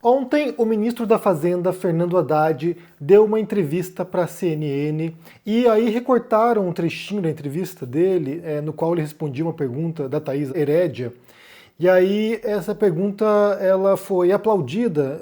Ontem, o ministro da Fazenda, Fernando Haddad, deu uma entrevista para a CNN e aí recortaram um trechinho da entrevista dele, no qual ele respondia uma pergunta da Thaís Herédia. E aí essa pergunta ela foi aplaudida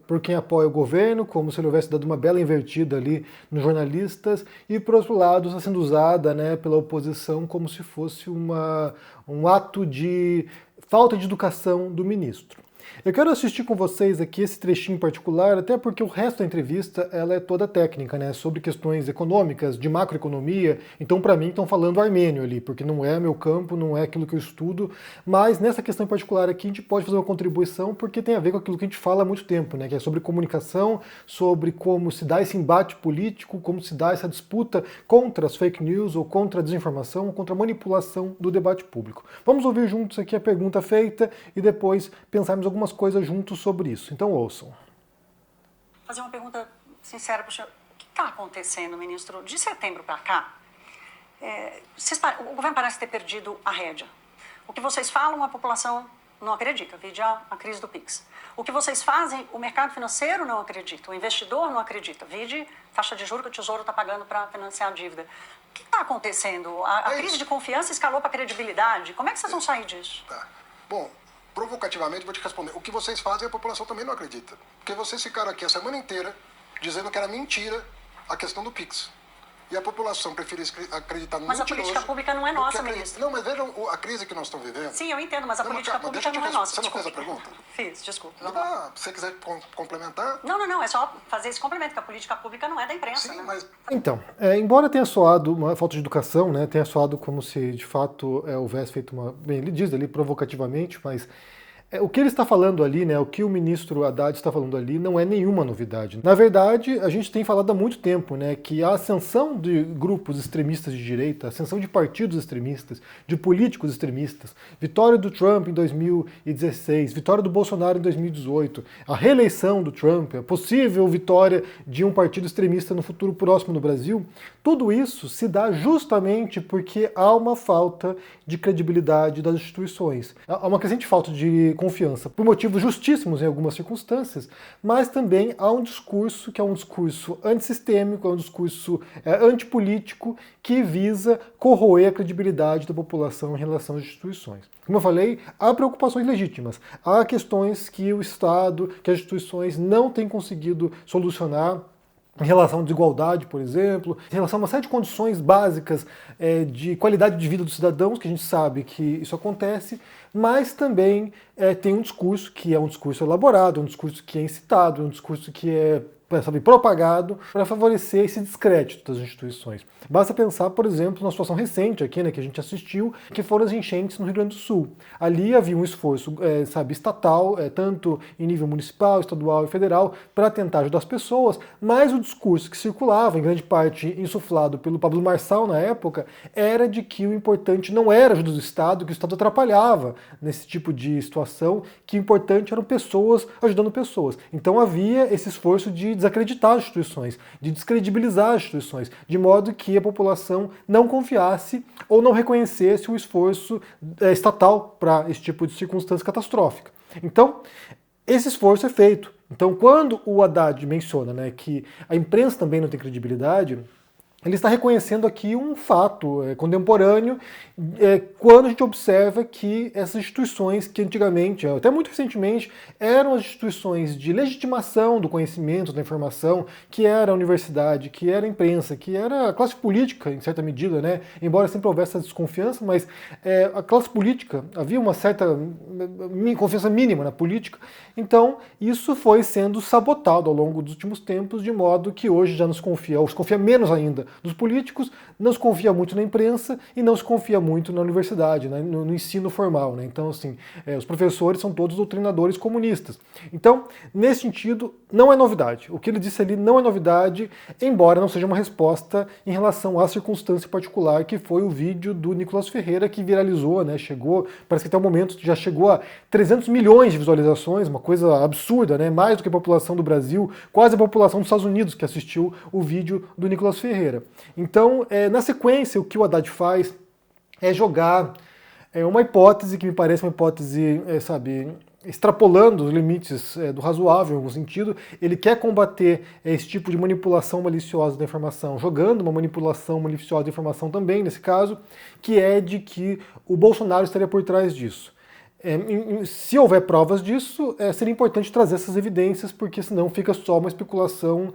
por quem apoia o governo, como se ele houvesse dado uma bela invertida ali nos jornalistas, e por outro lado está sendo usada, pela oposição como se fosse um ato de falta de educação do ministro. Eu quero assistir com vocês aqui esse trechinho em particular, até porque o resto da entrevista ela é toda técnica, sobre questões econômicas, de macroeconomia. Então, para mim, estão falando armênio ali, porque não é meu campo, não é aquilo que eu estudo. Mas nessa questão em particular aqui, a gente pode fazer uma contribuição, porque tem a ver com aquilo que a gente fala há muito tempo, que é sobre comunicação, sobre como se dá esse embate político, como se dá essa disputa contra as fake news, ou contra a desinformação, ou contra a manipulação do debate público. Vamos ouvir juntos aqui a pergunta feita e depois pensarmos algumas coisas juntos sobre isso. Então ouçam. Fazer uma pergunta sincera para o senhor. O que está acontecendo, ministro, de setembro para cá? O governo parece ter perdido a rédea. O que vocês falam, a população não acredita. Vide a crise do PIX. O que vocês fazem, o mercado financeiro não acredita. O investidor não acredita. Vide taxa de juros que o Tesouro está pagando para financiar a dívida. O que está acontecendo? A crise de confiança escalou para a credibilidade. Como é que vocês vão sair disso? Tá. Bom, provocativamente vou te responder. O que vocês fazem, a população também não acredita. Porque vocês ficaram aqui a semana inteira dizendo que era mentira a questão do PIX. E a população prefere acreditar no mentiroso. Mas a política pública não é nossa, ministro. Não, mas vejam a crise que nós estamos vivendo. Sim, eu entendo, mas a política pública não é nossa. Você não fez a pergunta? Fiz, desculpa. Se você quiser complementar... Não, é só fazer esse complemento, que a política pública não é da imprensa. Sim, mas... Então, embora tenha soado uma falta de educação, tenha soado como se de fato houvesse feito uma... Bem, ele diz ali provocativamente, mas... O que ele está falando ali, o que o ministro Haddad está falando ali, não é nenhuma novidade. Na verdade, a gente tem falado há muito tempo, que a ascensão de grupos extremistas de direita, a ascensão de partidos extremistas, de políticos extremistas, vitória do Trump em 2016, vitória do Bolsonaro em 2018, a reeleição do Trump, a possível vitória de um partido extremista no futuro próximo no Brasil, tudo isso se dá justamente porque há uma falta de credibilidade das instituições. Há uma crescente falta de confiança, por motivos justíssimos em algumas circunstâncias, mas também há um discurso que é um discurso antissistêmico, é um discurso antipolítico que visa corroer a credibilidade da população em relação às instituições. Como eu falei, há preocupações legítimas, há questões que o Estado, que as instituições não têm conseguido solucionar, em relação à desigualdade, por exemplo, em relação a uma série de condições básicas de qualidade de vida dos cidadãos, que a gente sabe que isso acontece, mas também tem um discurso que é um discurso elaborado, um discurso que é incitado, um discurso que é propagado para favorecer esse descrédito das instituições. Basta pensar, por exemplo, na situação recente aqui, que a gente assistiu, que foram as enchentes no Rio Grande do Sul. Ali havia um esforço, estatal, tanto em nível municipal, estadual e federal, para tentar ajudar as pessoas, mas o discurso que circulava, em grande parte insuflado pelo Pablo Marçal na época, era de que o importante não era a ajuda do Estado, que o Estado atrapalhava nesse tipo de situação, que o importante eram pessoas ajudando pessoas. Então havia esse esforço de desacreditar as instituições, de descredibilizar as instituições, de modo que a população não confiasse ou não reconhecesse o esforço estatal para esse tipo de circunstância catastrófica. Então, esse esforço é feito. Então, quando o Haddad menciona que a imprensa também não tem credibilidade, ele está reconhecendo aqui um fato contemporâneo quando a gente observa que essas instituições que antigamente, até muito recentemente, eram as instituições de legitimação do conhecimento, da informação, que era a universidade, que era a imprensa, que era a classe política, em certa medida, embora sempre houvesse essa desconfiança, mas a classe política, havia uma certa confiança mínima na política, então isso foi sendo sabotado ao longo dos últimos tempos, de modo que hoje já não se confia, ou se confia menos ainda dos políticos, não se confia muito na imprensa e não se confia muito na universidade, no ensino formal. Então, assim, os professores são todos doutrinadores comunistas. Então, nesse sentido, não é novidade. O que ele disse ali não é novidade, embora não seja uma resposta em relação à circunstância particular que foi o vídeo do Nicolas Ferreira que viralizou, chegou, parece que até o momento já chegou a 300 milhões de visualizações, uma coisa absurda, mais do que a população do Brasil, quase a população dos Estados Unidos que assistiu o vídeo do Nicolas Ferreira. Então, na sequência, o que o Haddad faz é jogar uma hipótese que me parece uma hipótese, extrapolando os limites do razoável em algum sentido. Ele quer combater esse tipo de manipulação maliciosa da informação, jogando uma manipulação maliciosa da informação também, nesse caso, que é de que o Bolsonaro estaria por trás disso. Se houver provas disso, seria importante trazer essas evidências, porque senão fica só uma especulação,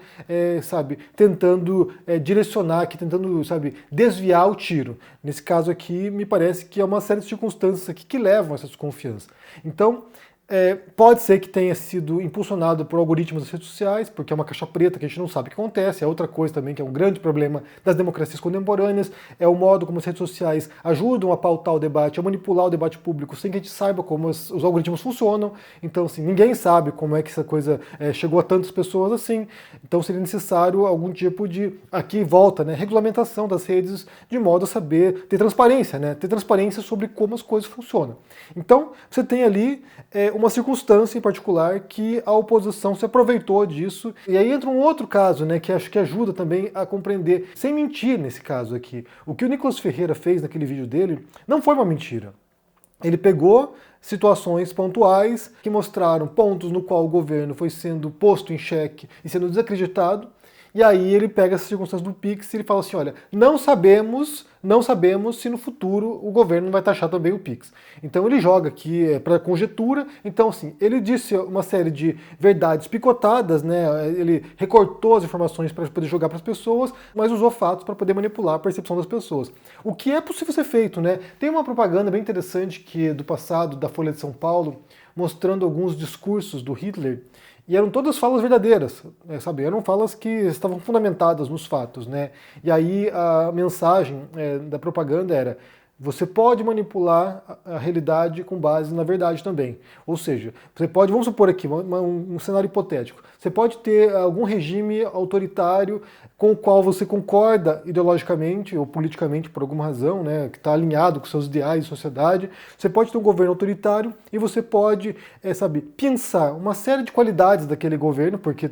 sabe, tentando direcionar aqui, tentando, sabe, desviar o tiro. Nesse caso aqui, me parece que é uma série de circunstâncias aqui que levam a essa desconfiança. Então, pode ser que tenha sido impulsionado por algoritmos das redes sociais, porque é uma caixa preta que a gente não sabe o que acontece. É outra coisa também que é um grande problema das democracias contemporâneas, é o modo como as redes sociais ajudam a pautar o debate, a manipular o debate público, sem que a gente saiba como os algoritmos funcionam. Então, assim, ninguém sabe como é que essa coisa chegou a tantas pessoas assim. Então, seria necessário algum tipo de, aqui volta, né, regulamentação das redes, de modo a saber, ter transparência, né, ter transparência sobre como as coisas funcionam. Então, você tem ali uma circunstância em particular que a oposição se aproveitou disso. E aí entra um outro caso, né, que acho que ajuda também a compreender, sem mentir nesse caso aqui. O que o Nicolas Ferreira fez naquele vídeo dele não foi uma mentira. Ele pegou situações pontuais que mostraram pontos no qual o governo foi sendo posto em xeque e sendo desacreditado. E aí ele pega essas circunstâncias do Pix e ele fala assim, olha, não sabemos se no futuro o governo vai taxar também o Pix. Então ele joga aqui para conjectura. Então, assim, ele disse uma série de verdades picotadas, né? Ele recortou as informações para poder jogar para as pessoas, mas usou fatos para poder manipular a percepção das pessoas. O que é possível ser feito, né? Tem uma propaganda bem interessante que do passado da Folha de São Paulo, mostrando alguns discursos do Hitler. E eram todas falas verdadeiras, sabe? Eram falas que estavam fundamentadas nos fatos, né? E aí a mensagem da propaganda era: você pode manipular a realidade com base na verdade também. Ou seja, você pode, vamos supor aqui, um cenário hipotético, você pode ter algum regime autoritário com o qual você concorda ideologicamente ou politicamente por alguma razão, né, que está alinhado com seus ideais de sociedade. Você pode ter um governo autoritário e você pode, sabe, pensar uma série de qualidades daquele governo, porque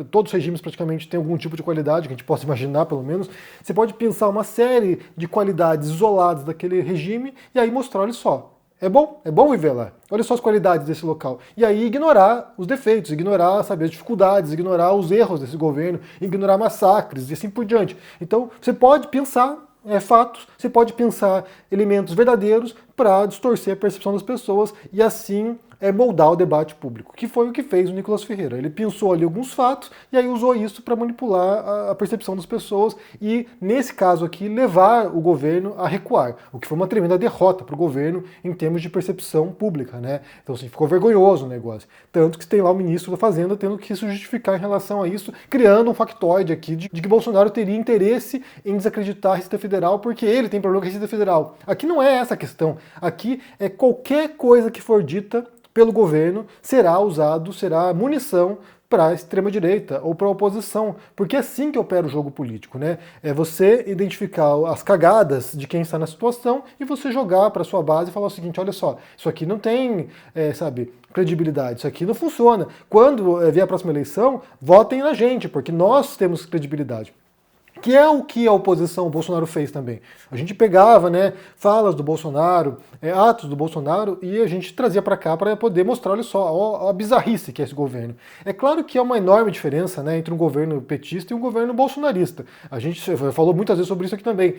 todos os regimes praticamente têm algum tipo de qualidade, que a gente possa imaginar pelo menos. Você pode pensar uma série de qualidades isoladas daquele regime e aí mostrar, olha só, é bom viver lá. Olha só as qualidades desse local. E aí ignorar os defeitos, ignorar, sabe, as dificuldades, ignorar os erros desse governo, ignorar massacres e assim por diante. Então você pode pensar fatos, você pode pensar elementos verdadeiros para distorcer a percepção das pessoas e assim moldar o debate público, que foi o que fez o Nicolas Ferreira. Ele pensou ali alguns fatos e aí usou isso para manipular a percepção das pessoas e, nesse caso aqui, levar o governo a recuar, o que foi uma tremenda derrota para o governo em termos de percepção pública, né? Então, assim, ficou vergonhoso o negócio. Tanto que tem lá o ministro da Fazenda tendo que se justificar em relação a isso, criando um factoide aqui de que Bolsonaro teria interesse em desacreditar a Receita Federal porque ele tem problema com a Receita Federal. Aqui não é essa a questão. Aqui é qualquer coisa que for dita pelo governo será munição para a extrema-direita ou para a oposição, porque é assim que opera o jogo político, né? É você identificar as cagadas de quem está na situação e você jogar para sua base e falar o seguinte, olha só, isso aqui não tem, sabe, credibilidade, isso aqui não funciona. Quando vier a próxima eleição, votem na gente, porque nós temos credibilidade. Que é o que a oposição, o Bolsonaro fez também. A gente pegava, né, falas do Bolsonaro, atos do Bolsonaro, e a gente trazia para cá para poder mostrar, olha só, a bizarrice que é esse governo. É claro que há uma enorme diferença, né, entre um governo petista e um governo bolsonarista. A gente falou muitas vezes sobre isso aqui também.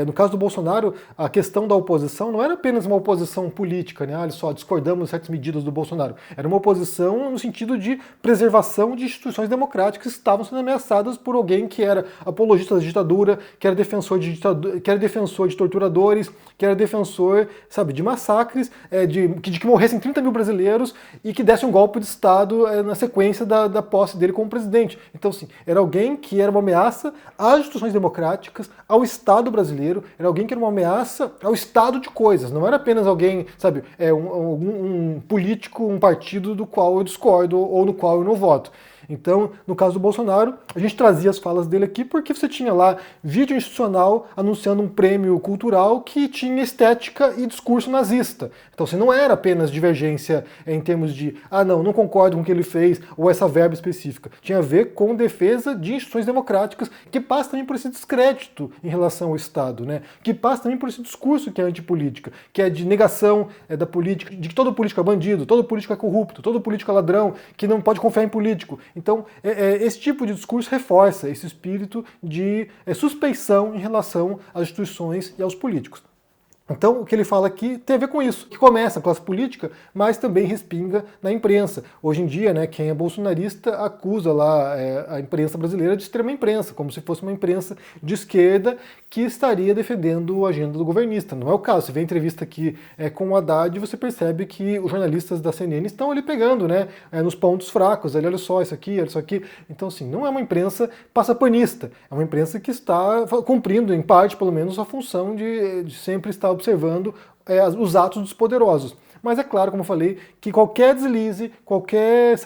No caso do Bolsonaro, a questão da oposição não era apenas uma oposição política, né, olha só, discordamos de certas medidas do Bolsonaro. Era uma oposição no sentido de preservação de instituições democráticas que estavam sendo ameaçadas por alguém que era apologista da ditadura, que era defensor de torturadores, que era defensor, sabe, de massacres, de que morressem 30 mil brasileiros e que desse um golpe de Estado na sequência da posse dele como presidente. Então, assim, era alguém que era uma ameaça às instituições democráticas, ao Estado brasileiro, era alguém que era uma ameaça ao estado de coisas, não era apenas alguém, sabe, um político, um partido do qual eu discordo ou no qual eu não voto. Então, no caso do Bolsonaro, a gente trazia as falas dele aqui porque você tinha lá vídeo institucional anunciando um prêmio cultural que tinha estética e discurso nazista. Então, assim, não era apenas divergência em termos de, não concordo com o que ele fez, ou essa verba específica. Tinha a ver com defesa de instituições democráticas, que passa também por esse descrédito em relação ao Estado, né? Que passa também por esse discurso que é antipolítica, que é de negação da política, de que todo político é bandido, todo político é corrupto, todo político é ladrão, que não pode confiar em político. Então, esse tipo de discurso reforça esse espírito de suspeição em relação às instituições e aos políticos. Então, o que ele fala aqui tem a ver com isso, que começa a classe política, mas também respinga na imprensa. Hoje em dia, né, quem é bolsonarista acusa lá a imprensa brasileira de extrema imprensa, como se fosse uma imprensa de esquerda que estaria defendendo a agenda do governista. Não é o caso. Você vê a entrevista aqui com o Haddad, você percebe que os jornalistas da CNN estão ali pegando, né, nos pontos fracos. Ali, olha só isso aqui, olha isso aqui. Então, assim, não é uma imprensa passapanista. É uma imprensa que está cumprindo, em parte, pelo menos, a função de sempre estar observando os atos dos poderosos. Mas é claro, como eu falei, que qualquer deslize, qualquer,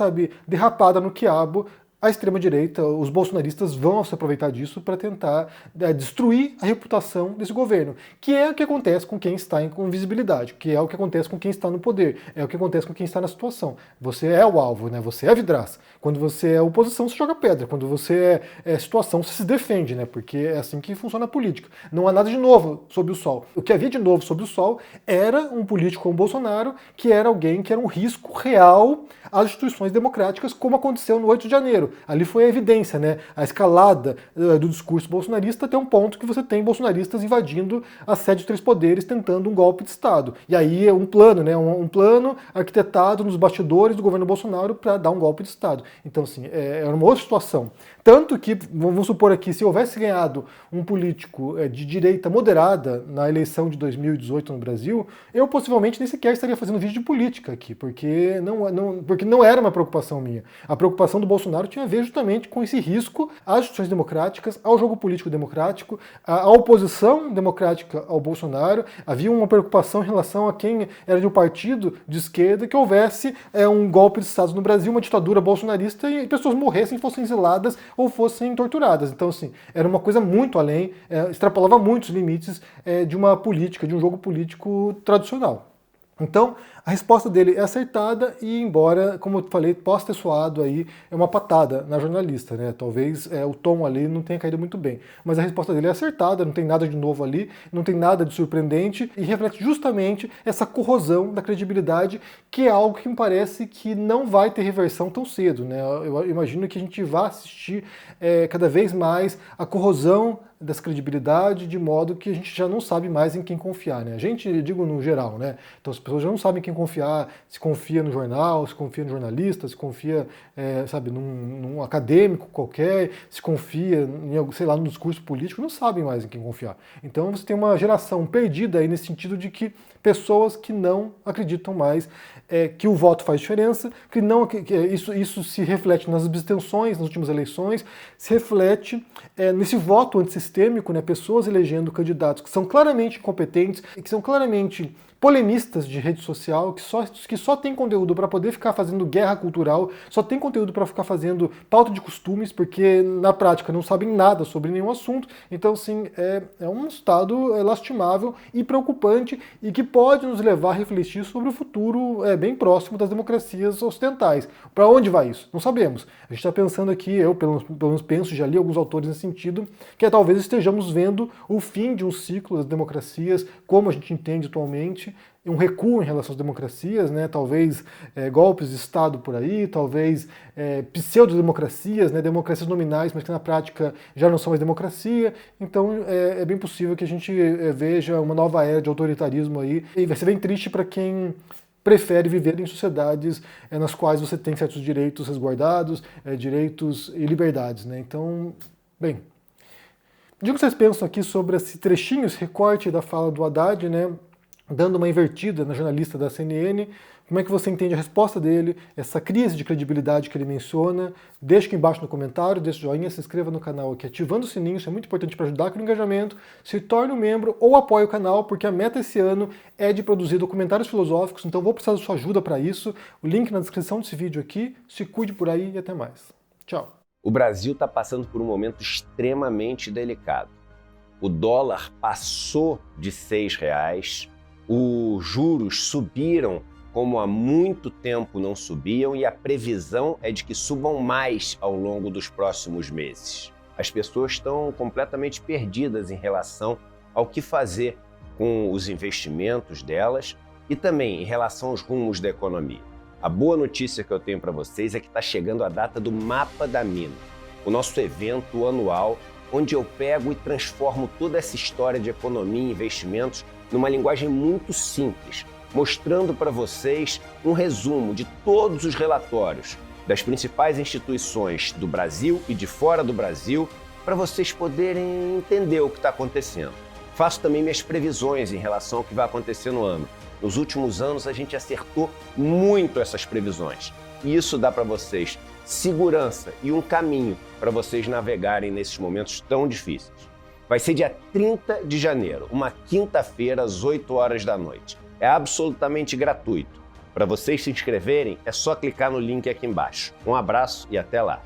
derrapada no quiabo, a extrema-direita, os bolsonaristas vão se aproveitar disso para tentar destruir a reputação desse governo, que é o que acontece com quem está com visibilidade, que é o que acontece com quem está no poder, é o que acontece com quem está na situação. Você é o alvo, né? Você é a vidraça. Quando você é oposição, você joga pedra. Quando você é situação, você se defende, né? Porque é assim que funciona a política. Não há nada de novo sob o sol. O que havia de novo sob o sol era um político como Bolsonaro, que era alguém que era um risco real às instituições democráticas, como aconteceu no 8 de janeiro. Ali foi a evidência, né? A escalada do discurso bolsonarista até um ponto que você tem bolsonaristas invadindo a sede dos três poderes, tentando um golpe de Estado. E aí é um plano, né? Um plano arquitetado nos bastidores do governo Bolsonaro para dar um golpe de Estado. Então, assim, é uma outra situação. Tanto que, vamos supor aqui, se houvesse ganhado um político de direita moderada na eleição de 2018 no Brasil, eu possivelmente nem sequer estaria fazendo vídeo de política aqui, porque não era uma preocupação minha. A preocupação do Bolsonaro tinha a ver justamente com esse risco às instituições democráticas, ao jogo político democrático, à oposição democrática ao Bolsonaro. Havia uma preocupação em relação a quem era de um partido de esquerda que houvesse um golpe de Estado no Brasil, uma ditadura bolsonarista e pessoas morressem, fossem exiladas ou fossem torturadas. Então, assim, era uma coisa muito além, extrapolava muitos limites de uma política, de um jogo político tradicional. Então, a resposta dele é acertada e, embora, como eu falei, possa ter soado aí uma patada na jornalista, né? Talvez o tom ali não tenha caído muito bem. Mas a resposta dele é acertada, não tem nada de novo ali, não tem nada de surpreendente e reflete justamente essa corrosão da credibilidade, que é algo que me parece que não vai ter reversão tão cedo, né? Eu imagino que a gente vai assistir cada vez mais a corrosão dessa credibilidade, de modo que a gente já não sabe mais em quem confiar, né? A gente, eu digo no geral, né? Então as pessoas já não sabem em quem confiar, se confia no jornal, se confia no jornalista, se confia, num acadêmico qualquer, se confia em, sei lá, no discurso político, não sabem mais em quem confiar. Então você tem uma geração perdida aí nesse sentido de que pessoas que não acreditam mais que o voto faz diferença, que isso se reflete nas abstenções nas últimas eleições, se reflete nesse voto antissistêmico, né, pessoas elegendo candidatos que são claramente incompetentes, que são claramente polemistas de rede social, que só tem conteúdo para poder ficar fazendo guerra cultural, só tem conteúdo para ficar fazendo pauta de costumes, porque na prática não sabem nada sobre nenhum assunto. Então, assim, é um estado lastimável e preocupante e que pode nos levar a refletir sobre o futuro bem próximo das democracias ocidentais. Para onde vai isso? Não sabemos. A gente está pensando aqui, eu pelo menos penso, já li alguns autores nesse sentido, que talvez estejamos vendo o fim de um ciclo das democracias, como a gente entende atualmente, um recuo em relação às democracias, né? Talvez golpes de Estado por aí, talvez pseudo-democracias, né? Democracias nominais, mas que na prática já não são mais democracia. Então é bem possível que a gente veja uma nova era de autoritarismo aí, e vai ser bem triste para quem prefere viver em sociedades nas quais você tem certos direitos resguardados, direitos e liberdades, né? Então, bem, digo o que vocês pensam aqui sobre esse trechinho, esse recorte da fala do Haddad, né? Dando uma invertida na jornalista da CNN. Como é que você entende a resposta dele, essa crise de credibilidade que ele menciona? Deixa aqui embaixo no comentário, deixa o joinha, se inscreva no canal aqui ativando o sininho, isso é muito importante para ajudar aqui no engajamento. Se torne um membro ou apoie o canal, porque a meta esse ano é de produzir documentários filosóficos, então vou precisar da sua ajuda para isso. O link na descrição desse vídeo aqui. Se cuide por aí e até mais. Tchau. O Brasil está passando por um momento extremamente delicado. O dólar passou de R$6, os juros subiram como há muito tempo não subiam e a previsão é de que subam mais ao longo dos próximos meses. As pessoas estão completamente perdidas em relação ao que fazer com os investimentos delas e também em relação aos rumos da economia. A boa notícia que eu tenho para vocês é que está chegando a data do Mapa da Mina, o nosso evento anual, onde eu pego e transformo toda essa história de economia e investimentos numa linguagem muito simples, mostrando para vocês um resumo de todos os relatórios das principais instituições do Brasil e de fora do Brasil, para vocês poderem entender o que está acontecendo. Faço também minhas previsões em relação ao que vai acontecer no ano. Nos últimos anos a gente acertou muito essas previsões e isso dá para vocês segurança e um caminho para vocês navegarem nesses momentos tão difíceis. Vai ser dia 30 de janeiro, uma quinta-feira, às 8 horas da noite. É absolutamente gratuito. Para vocês se inscreverem, é só clicar no link aqui embaixo. Um abraço e até lá!